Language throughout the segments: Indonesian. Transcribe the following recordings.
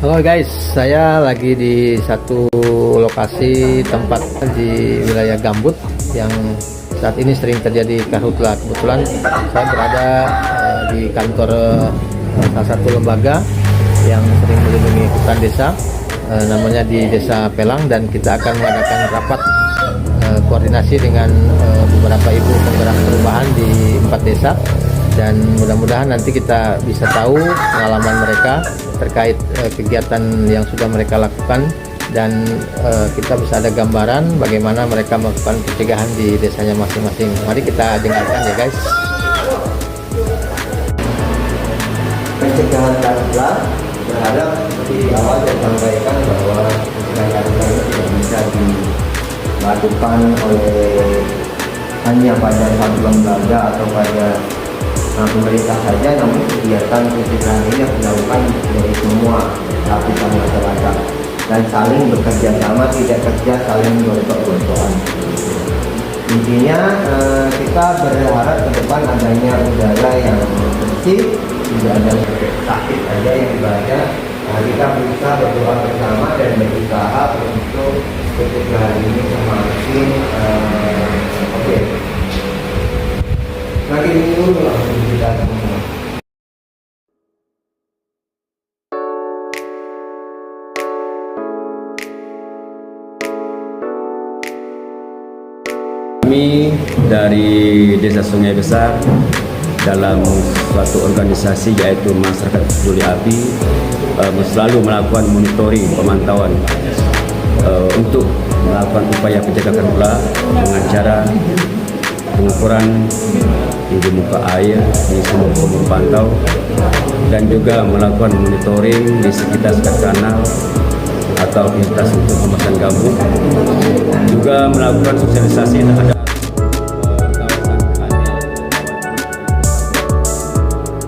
Halo guys, saya lagi di satu lokasi tempat di wilayah gambut yang saat ini sering terjadi karhutla. Kebetulan saya berada di kantor salah satu lembaga yang sering melindungi hutan desa, namanya di Desa Pelang, dan kita akan mengadakan rapat koordinasi dengan beberapa ibu penggerak perubahan di 4 desa, dan mudah-mudahan nanti kita bisa tahu pengalaman mereka terkait kegiatan yang sudah mereka lakukan, dan kita bisa ada gambaran bagaimana mereka melakukan pencegahan di desanya masing-masing. Mari kita dengarkan ya guys. Pencegahan karhutla berharap seperti awal saya sampaikan bahwa pencegahan karhutla ini tidak bisa dilakukan oleh hanya pada satu lembaga atau pada pemerintah saja, namun kegiatan pencegahan ini harus dilakukan dari semua lapisan masyarakat dan saling bekerja sama, tidak kerja saling gontok-gontokan. Intinya kita berharap ke depan adanya udara yang bersih, tidak ada sakit saja yang ibaratnya. Kita berusaha berdoa bersama dan berusaha untuk pencegahan ini semakin oke. Semakin dulu langsung kita semua. Kami dari Desa Sungai Besar dalam suatu organisasi yaitu Masyarakat Peduli Api selalu melakukan monitoring pemantauan untuk melakukan upaya pencegahan karhutla dengan cara pengukuran tinggi muka air di seluruh sumur pantau, dan juga melakukan monitoring di sekitar kanal atau aktivitas untuk pembebasan gambut, juga melakukan sosialisasi terhadap kawasan kanal.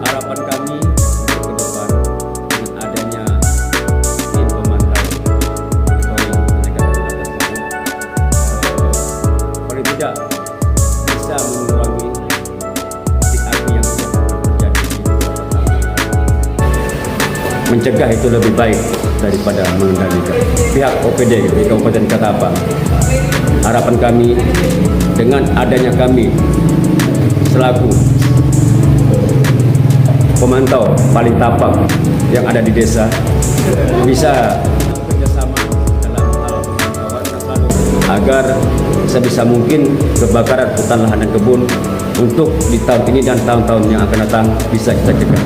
Harapan kami ke depan dengan adanya tim pemantau monitoring pencegahan karhutla tersebut, paling tidak bisa mengurangi titik api yang sudah terjadi di beberapa kali. Mencegah itu lebih baik daripada mengendalikan. Pihak OPD di Kabupaten Ketapang, harapan kami dengan adanya kami selaku pemantau paling tapak yang ada di desa bisa bekerjasama dalam hal pemantauan agar sebisa mungkin kebakaran hutan lahan dan kebun untuk di tahun ini dan tahun-tahun yang akan datang bisa kita cegah.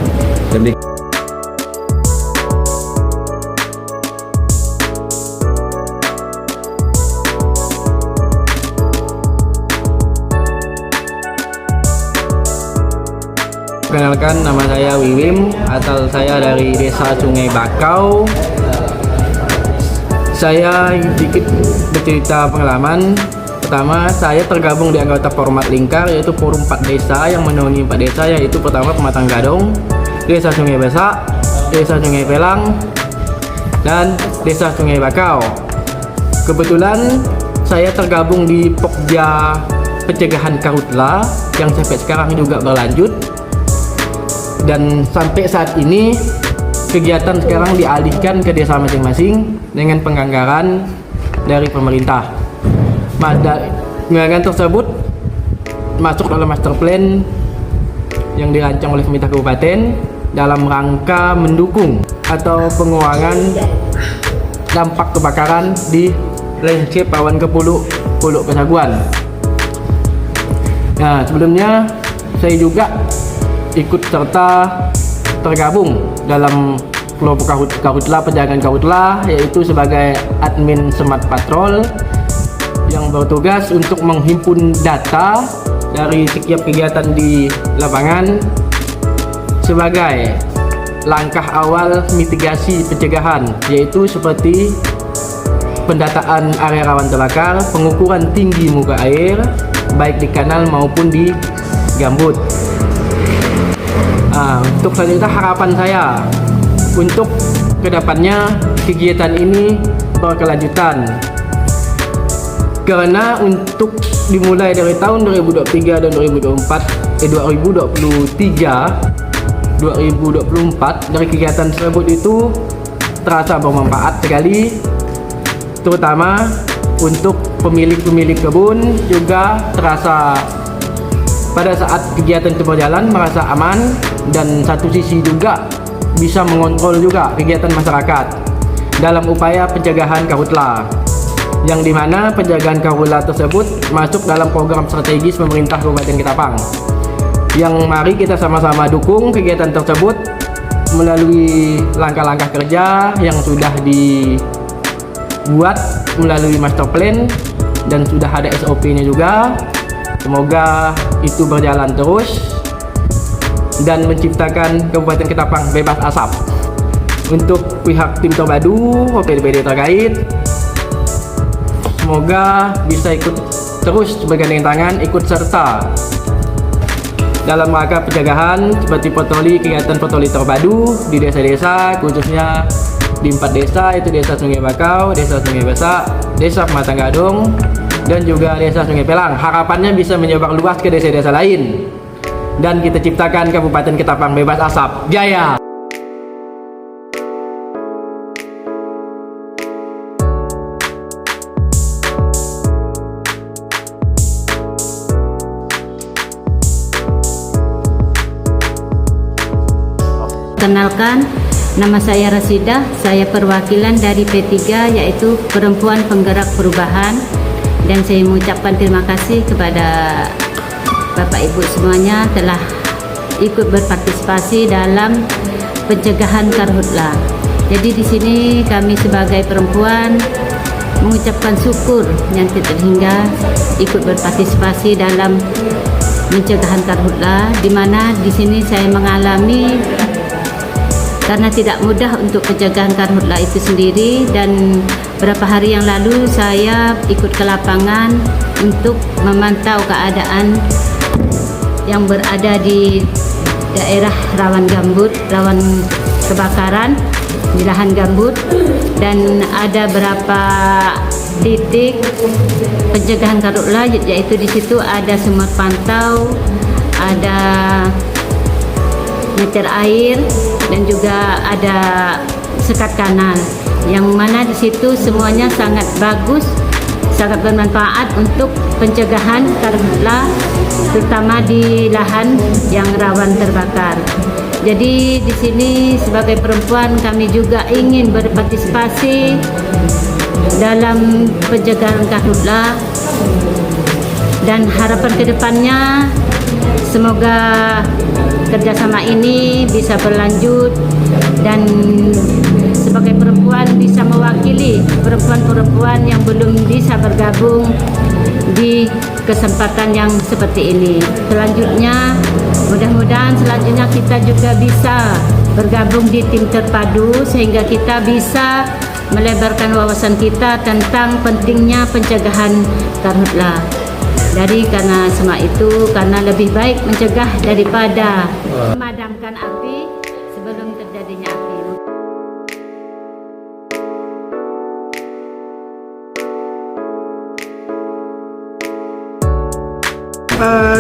Perkenalkan, nama saya Wiwim, asal saya dari Desa Sungai Bakau. Saya sedikit bercerita pengalaman. Pertama, saya tergabung di anggota Format Lingkar, yaitu Forum 4 Desa yang menaungi 4 desa, yaitu pertama Pematang Gadong, Desa Sungai Besak, Desa Sungai Pelang, dan Desa Sungai Bakau. Kebetulan saya tergabung di Pokja Pencegahan Karhutla yang sampai sekarang juga berlanjut. Dan sampai saat ini kegiatan sekarang dialihkan ke desa masing-masing dengan penganggaran dari pemerintah. Penganggaran tersebut masuk dalam master plan yang dirancang oleh pemerintah kabupaten dalam rangka mendukung atau pengurangan dampak kebakaran di landscape Pawan Kepuluk, Pulau Pesaguan. Nah, sebelumnya saya juga ikut serta tergabung dalam kelompok karhutla, penjagaan karhutla, yaitu sebagai admin Smart Patrol yang bertugas untuk menghimpun data dari setiap kegiatan di lapangan sebagai langkah awal mitigasi pencegahan, yaitu seperti pendataan area rawan terbakar, pengukuran tinggi muka air baik di kanal maupun di gambut. Untuk selanjutnya harapan saya untuk kedepannya kegiatan ini berkelanjutan, karena untuk dimulai dari tahun 2023 dan 2024 dari kegiatan tersebut itu terasa bermanfaat sekali, terutama untuk pemilik-pemilik kebun. Juga terasa pada saat kegiatan itu berjalan merasa aman, dan satu sisi juga bisa mengontrol juga kegiatan masyarakat dalam upaya pencegahan karhutla, yang dimana penjagaan karhutla tersebut masuk dalam program strategis pemerintah Kabupaten Ketapang, yang mari kita sama-sama dukung kegiatan tersebut melalui langkah-langkah kerja yang sudah dibuat melalui master plan dan sudah ada SOP-nya juga. Semoga itu berjalan terus dan menciptakan Kabupaten Ketapang bebas asap. Untuk pihak tim terpadu OPD terkait, semoga bisa ikut terus bergandeng tangan, ikut serta dalam rangka pencegahan seperti kegiatan patroli terpadu di desa-desa, khususnya di 4 desa, yaitu Desa Sungai Bakau, Desa Sungai Besak, Desa Pematang Gadung, dan juga Desa Sungai Pelang. Harapannya bisa menyebar luas ke desa-desa lain dan kita ciptakan Kabupaten Ketapang bebas asap. Jaya! Kenalkan, nama saya Rasidah, saya perwakilan dari P3, yaitu Perempuan Penggerak Perubahan, dan saya mengucapkan terima kasih kepada Bapak Ibu semuanya telah ikut berpartisipasi dalam pencegahan karhutla. Jadi di sini kami sebagai perempuan mengucapkan syukur yang terhingga ikut berpartisipasi dalam pencegahan karhutla, di mana di sini saya mengalami karena tidak mudah untuk pencegahan karhutla itu sendiri, dan beberapa hari yang lalu saya ikut ke lapangan untuk memantau keadaan yang berada di daerah rawan gambut, rawan kebakaran di lahan gambut, dan ada beberapa titik pencegahan karhutla, yaitu di situ ada sumur pantau, ada meter air, dan juga ada sekat kanal, yang mana di situ semuanya sangat bagus, sangat bermanfaat untuk pencegahan karhutla, terutama di lahan yang rawan terbakar. Jadi di sini sebagai perempuan kami juga ingin berpartisipasi dalam pencegahan karhutla, dan harapan kedepannya semoga kerjasama ini bisa berlanjut, dan sebagai perempuan bisa mewakili perempuan-perempuan yang belum bisa bergabung di kesempatan yang seperti ini. Selanjutnya, mudah-mudahan selanjutnya kita juga bisa bergabung di tim terpadu sehingga kita bisa melebarkan wawasan kita tentang pentingnya pencegahan karhutla. Jadi karena semua itu, karena lebih baik mencegah daripada memadamkan api sebelum terjadinya api.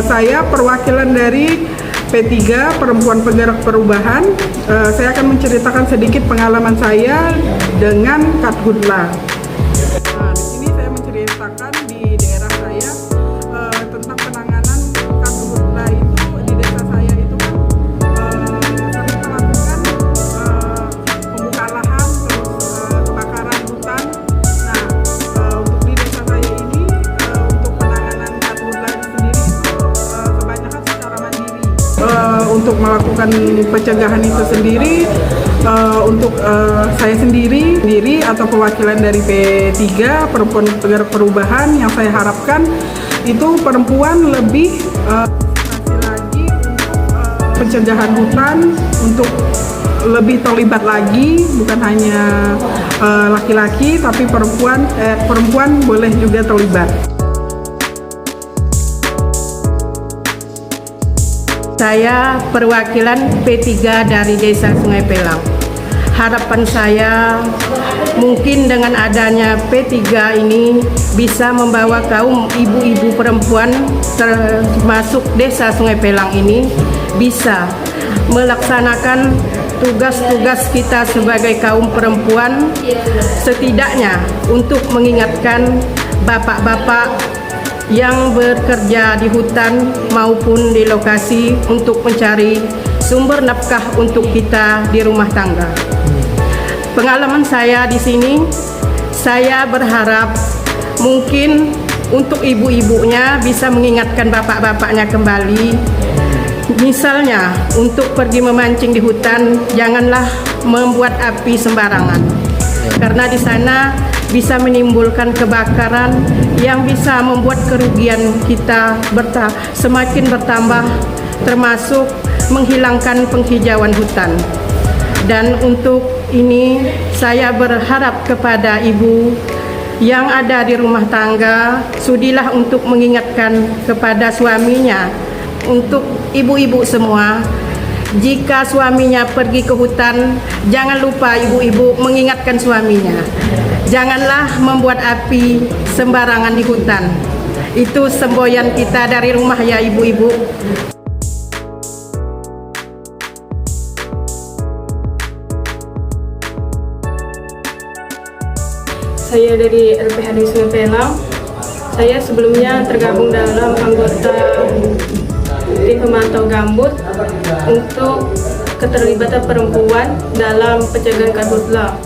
Saya perwakilan dari P3 Perempuan Penggerak Perubahan. Saya akan menceritakan sedikit pengalaman saya dengan karhutla. Di sini saya menceritakan di daerah saya tentang penanganan karhutla itu di desa saya itu kan kami melakukan pembukaan lahan, terus kebakaran hutan. Nah, untuk di desa saya ini untuk penanganan karhutla itu sendiri itu kebanyakan secara mandiri. Untuk melakukan pencegahan itu sendiri, untuk saya sendiri atau perwakilan dari P3 Perempuan Penggerak Perubahan, yang saya harapkan itu perempuan lebih lagi untuk pencegahan hutan, untuk lebih terlibat lagi, bukan hanya laki-laki tapi perempuan boleh juga terlibat. Saya perwakilan P3 dari Desa Sungai Pelang. Harapan saya mungkin dengan adanya P3 ini bisa membawa kaum ibu-ibu perempuan termasuk Desa Sungai Pelang ini bisa melaksanakan tugas-tugas kita sebagai kaum perempuan, setidaknya untuk mengingatkan bapak-bapak yang bekerja di hutan maupun di lokasi untuk mencari sumber nafkah untuk kita di rumah tangga. Pengalaman saya di sini, saya berharap mungkin untuk ibu-ibunya bisa mengingatkan bapak-bapaknya kembali. Misalnya untuk pergi memancing di hutan, janganlah membuat api sembarangan, karena di sana bisa menimbulkan kebakaran yang bisa membuat kerugian kita semakin bertambah, termasuk menghilangkan penghijauan hutan. Dan untuk ini saya berharap kepada ibu yang ada di rumah tangga, sudilah untuk mengingatkan kepada suaminya. Untuk ibu-ibu semua, jika suaminya pergi ke hutan, jangan lupa ibu-ibu mengingatkan suaminya. Janganlah membuat api sembarangan di hutan. Itu semboyan kita dari rumah ya ibu-ibu. Saya dari LPHD Sungai Pelang. Saya sebelumnya tergabung dalam anggota tim pemantau gambut untuk keterlibatan perempuan dalam pencegahan karhutla.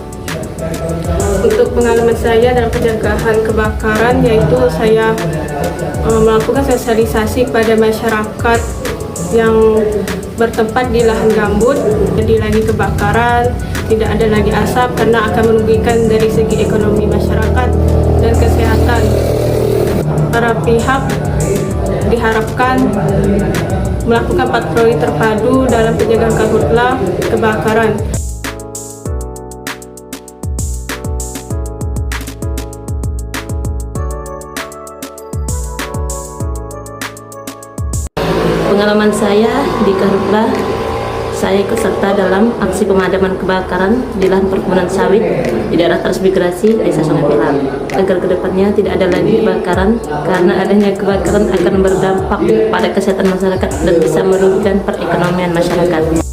Untuk pengalaman saya dalam pencegahan kebakaran, yaitu saya melakukan sosialisasi kepada masyarakat yang bertempat di lahan gambut. Jadi lagi kebakaran, tidak ada lagi asap karena akan merugikan dari segi ekonomi masyarakat dan kesehatan. Para pihak diharapkan melakukan patroli terpadu dalam pencegahan karhutla kebakaran. Pengalaman saya di karhutla, saya ikut serta dalam aksi pemadaman kebakaran di lahan perkebunan sawit di daerah transmigrasi Desa Sungai Pelang, agar kedepannya tidak ada lagi kebakaran, karena adanya kebakaran akan berdampak pada kesehatan masyarakat dan bisa merugikan perekonomian masyarakat.